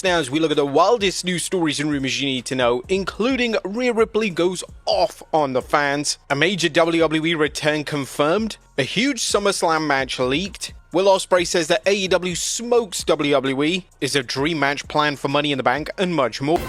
Now, as we look at the wildest news stories and rumors you need to know, including Rhea Ripley goes off on the fans, a major WWE return confirmed, a huge Summerslam match leaked, Will Ospreay says that AEW smokes WWE, is a dream match planned for Money in the Bank, and much more.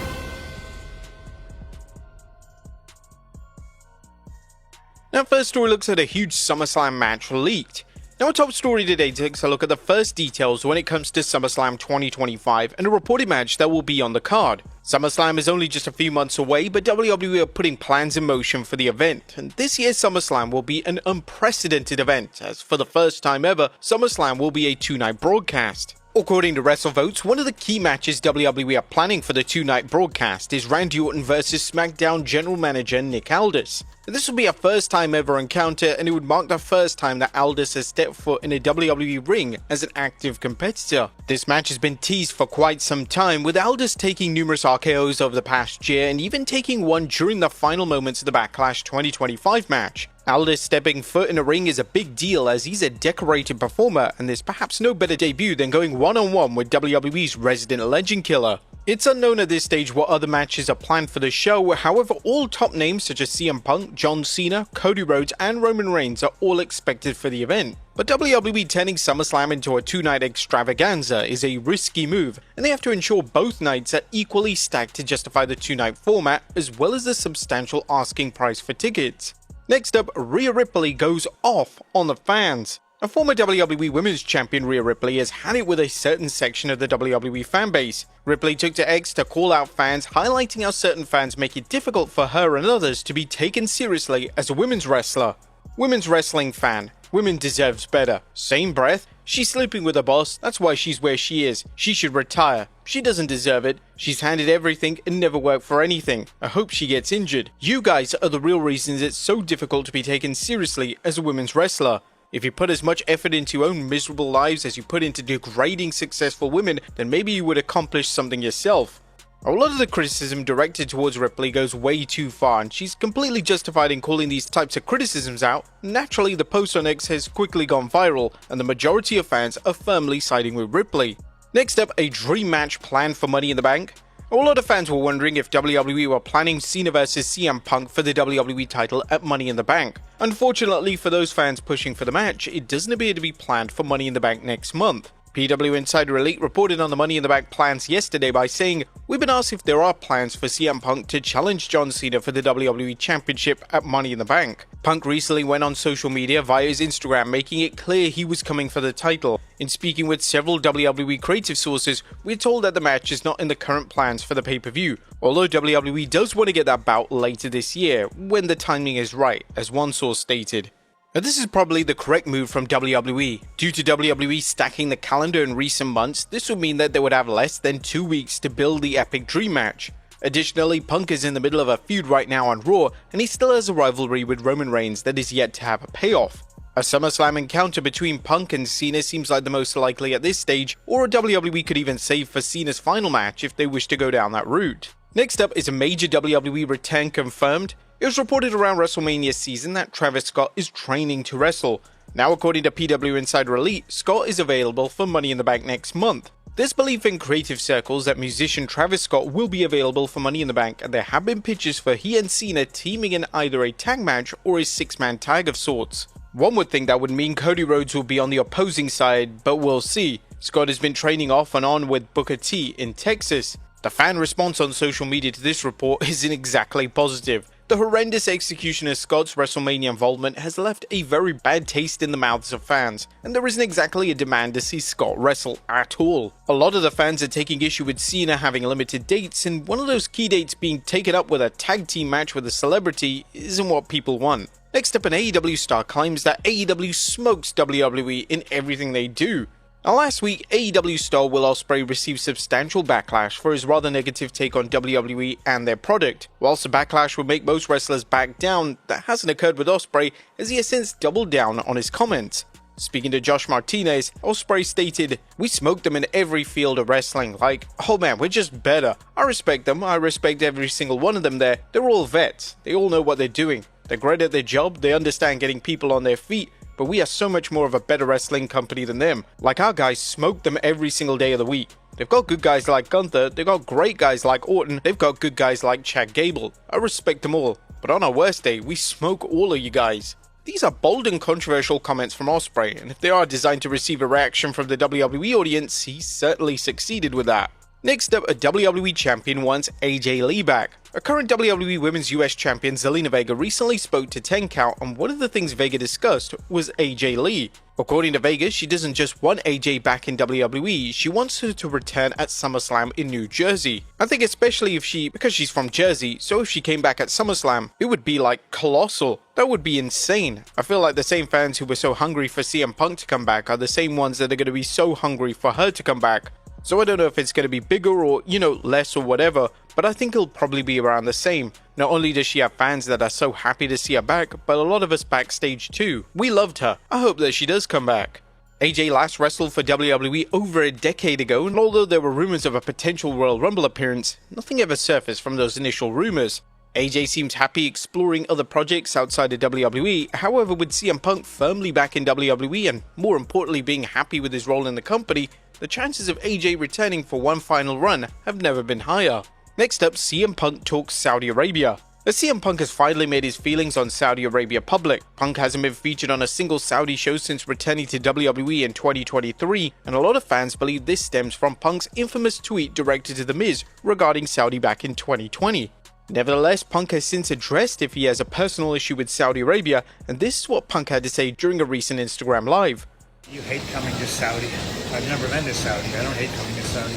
Now, first story looks at a huge Summerslam match leaked. Now, our top story today takes a look at the first details when it comes to SummerSlam 2025 and a reported match that will be on the card. SummerSlam is only just a few months away, but WWE are putting plans in motion for the event, and this year's SummerSlam will be an unprecedented event, as for the first time ever, SummerSlam will be a two-night broadcast. According to WrestleVotes, one of the key matches WWE are planning for the two-night broadcast is Randy Orton vs SmackDown General Manager Nick Aldis. This will be a first-time ever encounter, and it would mark the first time that Aldis has stepped foot in a WWE ring as an active competitor. This match has been teased for quite some time, with Aldis taking numerous RKOs over the past year and even taking one during the final moments of the Backlash 2025 match. Aldis stepping foot in a ring is a big deal as he's a decorated performer, and there's perhaps no better debut than going one-on-one with WWE's resident legend killer. It's unknown at this stage what other matches are planned for the show, however all top names such as CM Punk, John Cena, Cody Rhodes and Roman Reigns are all expected for the event. But WWE turning SummerSlam into a two-night extravaganza is a risky move, and they have to ensure both nights are equally stacked to justify the two-night format as well as the substantial asking price for tickets. Next up, Rhea Ripley goes off on the fans. A former WWE Women's Champion Rhea Ripley has had it with a certain section of the WWE fanbase. Ripley took to X to call out fans, highlighting how certain fans make it difficult for her and others to be taken seriously as a women's wrestler. Women's wrestling fan. Women deserves better. Same breath. She's sleeping with a boss, that's why she's where she is. She should retire. She doesn't deserve it. She's handed everything and never worked for anything. I hope she gets injured. You guys are the real reasons it's so difficult to be taken seriously as a women's wrestler. If you put as much effort into your own miserable lives as you put into degrading successful women, then maybe you would accomplish something yourself. A lot of the criticism directed towards Ripley goes way too far, and she's completely justified in calling these types of criticisms out. Naturally, the post on X has quickly gone viral, and the majority of fans are firmly siding with Ripley. Next up, a dream match planned for Money in the Bank. A lot of fans were wondering if WWE were planning Cena vs CM Punk for the WWE title at Money in the Bank. Unfortunately for those fans pushing for the match, it doesn't appear to be planned for Money in the Bank next month. PW Insider Elite reported on the Money in the Bank plans yesterday by saying, "We've been asked if there are plans for CM Punk to challenge John Cena for the WWE Championship at Money in the Bank." Punk recently went on social media via his Instagram making it clear he was coming for the title. In speaking with several WWE creative sources, we're told that the match is not in the current plans for the pay-per-view, although WWE does want to get that bout later this year, when the timing is right, as one source stated. Now, this is probably the correct move from WWE. Due to WWE stacking the calendar in recent months, this would mean that they would have less than 2 weeks to build the epic dream match. Additionally, Punk is in the middle of a feud right now on Raw, and he still has a rivalry with Roman Reigns that is yet to have a payoff. A SummerSlam encounter between Punk and Cena seems like the most likely at this stage, or a WWE could even save for Cena's final match if they wish to go down that route. Next up is a major WWE return confirmed. It was reported around WrestleMania season that Travis Scott is training to wrestle. Now, according to PW Insider Elite, Scott is available for Money in the Bank next month. There's belief in creative circles that musician Travis Scott will be available for Money in the Bank, and there have been pitches for he and Cena teaming in either a tag match or a six-man tag of sorts. One would think that would mean Cody Rhodes will be on the opposing side, but we'll see. Scott has been training off and on with Booker T in Texas. The fan response on social media to this report isn't exactly positive. The horrendous execution of Scott's WrestleMania involvement has left a very bad taste in the mouths of fans, and there isn't exactly a demand to see Scott wrestle at all. A lot of the fans are taking issue with Cena having limited dates, and one of those key dates being taken up with a tag team match with a celebrity isn't what people want. Next up, an AEW star claims that AEW smokes WWE in everything they do. Now, last week, AEW star Will Ospreay received substantial backlash for his rather negative take on WWE and their product. Whilst the backlash would make most wrestlers back down, that hasn't occurred with Ospreay, as he has since doubled down on his comments. Speaking to Josh Martinez, Ospreay stated, "We smoke them in every field of wrestling, like, oh man, we're just better. I respect them, I respect every single one of them there. They're all vets, they all know what they're doing. They're great at their job, they understand getting people on their feet, but we are so much more of a better wrestling company than them. Like, our guys smoke them every single day of the week. They've got good guys like Gunther, they've got great guys like Orton, they've got good guys like Chad Gable. I respect them all, but on our worst day, we smoke all of you guys. These are bold and controversial comments from Ospreay, and if they are designed to receive a reaction from the WWE audience, he certainly succeeded with that. Next up, a WWE champion wants AJ Lee back. A current WWE Women's US Champion Zelina Vega recently spoke to 10 Count, and one of the things Vega discussed was AJ Lee. According to Vega, she doesn't just want AJ back in WWE, she wants her to return at SummerSlam in New Jersey. I think especially because she's from Jersey, so if she came back at SummerSlam, it would be like colossal. That would be insane. I feel like the same fans who were so hungry for CM Punk to come back are the same ones that are going to be so hungry for her to come back. So I don't know if it's going to be bigger or, less or whatever, but I think it'll probably be around the same. Not only does she have fans that are so happy to see her back, but a lot of us backstage too. We loved her. I hope that she does come back. AJ last wrestled for WWE over a decade ago, and although there were rumors of a potential Royal Rumble appearance, nothing ever surfaced from those initial rumors. AJ seems happy exploring other projects outside of WWE, however with CM Punk firmly back in WWE and more importantly being happy with his role in the company, the chances of AJ returning for one final run have never been higher. Next up, CM Punk talks Saudi Arabia. As CM Punk has finally made his feelings on Saudi Arabia public, Punk hasn't been featured on a single Saudi show since returning to WWE in 2023, and a lot of fans believe this stems from Punk's infamous tweet directed to The Miz regarding Saudi back in 2020. Nevertheless, Punk has since addressed if he has a personal issue with Saudi Arabia, and this is what Punk had to say during a recent Instagram Live. You hate coming to Saudi. I've never been to Saudi. I don't hate coming to Saudi.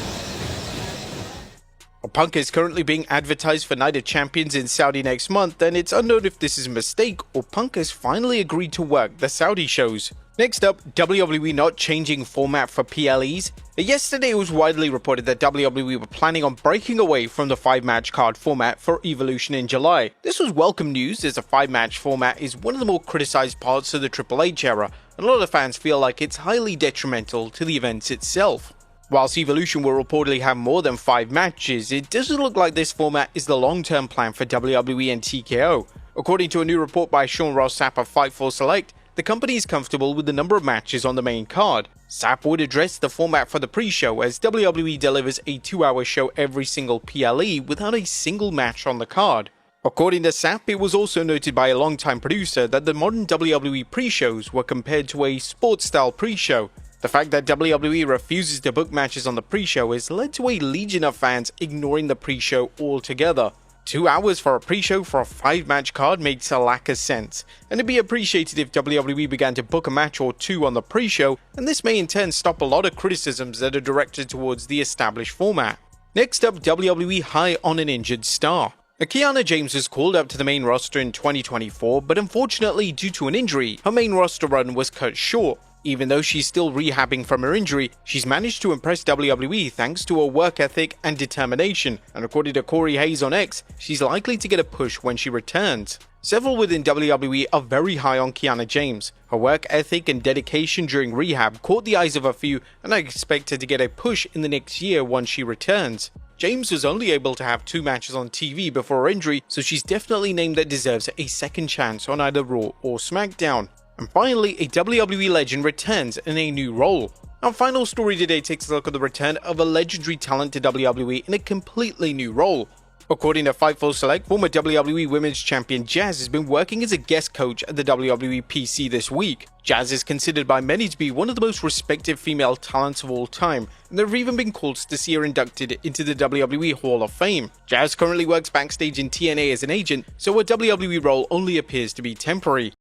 Well, Punk is currently being advertised for Night of Champions in Saudi next month, and it's unknown if this is a mistake or Punk has finally agreed to work the Saudi shows. Next up, WWE not changing format for PLEs. Yesterday it was widely reported that WWE were planning on breaking away from the 5-match card format for Evolution in July. This was welcome news as the 5-match format is one of the more criticized parts of the Triple H era, and a lot of fans feel like it's highly detrimental to the events itself. Whilst Evolution will reportedly have more than 5 matches, it doesn't look like this format is the long-term plan for WWE and TKO. According to a new report by Sean Ross Sapp of Fightful Select, the company is comfortable with the number of matches on the main card. Sapp would address the format for the pre-show as WWE delivers a 2-hour show every single PLE without a single match on the card. According to Sapp, it was also noted by a longtime producer that the modern WWE pre-shows were compared to a sports-style pre-show. The fact that WWE refuses to book matches on the pre-show has led to a legion of fans ignoring the pre-show altogether. 2 hours for a pre-show for a 5-match card makes a lack of sense, and it'd be appreciated if WWE began to book a match or two on the pre-show, and this may in turn stop a lot of criticisms that are directed towards the established format. Next up, WWE high on an injured star. Kiana James was called up to the main roster in 2024, but unfortunately due to an injury, her main roster run was cut short. Even though she's still rehabbing from her injury, she's managed to impress WWE thanks to her work ethic and determination, and according to Corey Hayes on X, she's likely to get a push when she returns. Several within WWE are very high on Kiana James. Her work ethic and dedication during rehab caught the eyes of a few, and I expect her to get a push in the next year once she returns. James was only able to have 2 matches on TV before her injury, so she's definitely a name that deserves a second chance on either Raw or SmackDown. And finally, a WWE legend returns in a new role. Our final story today takes a look at the return of a legendary talent to WWE in a completely new role. According to Fightful Select, former WWE Women's Champion Jazz has been working as a guest coach at the WWE PC this week. Jazz is considered by many to be one of the most respected female talents of all time, and there have even been calls to see her inducted into the WWE Hall of Fame. Jazz currently works backstage in TNA as an agent, so her WWE role only appears to be temporary.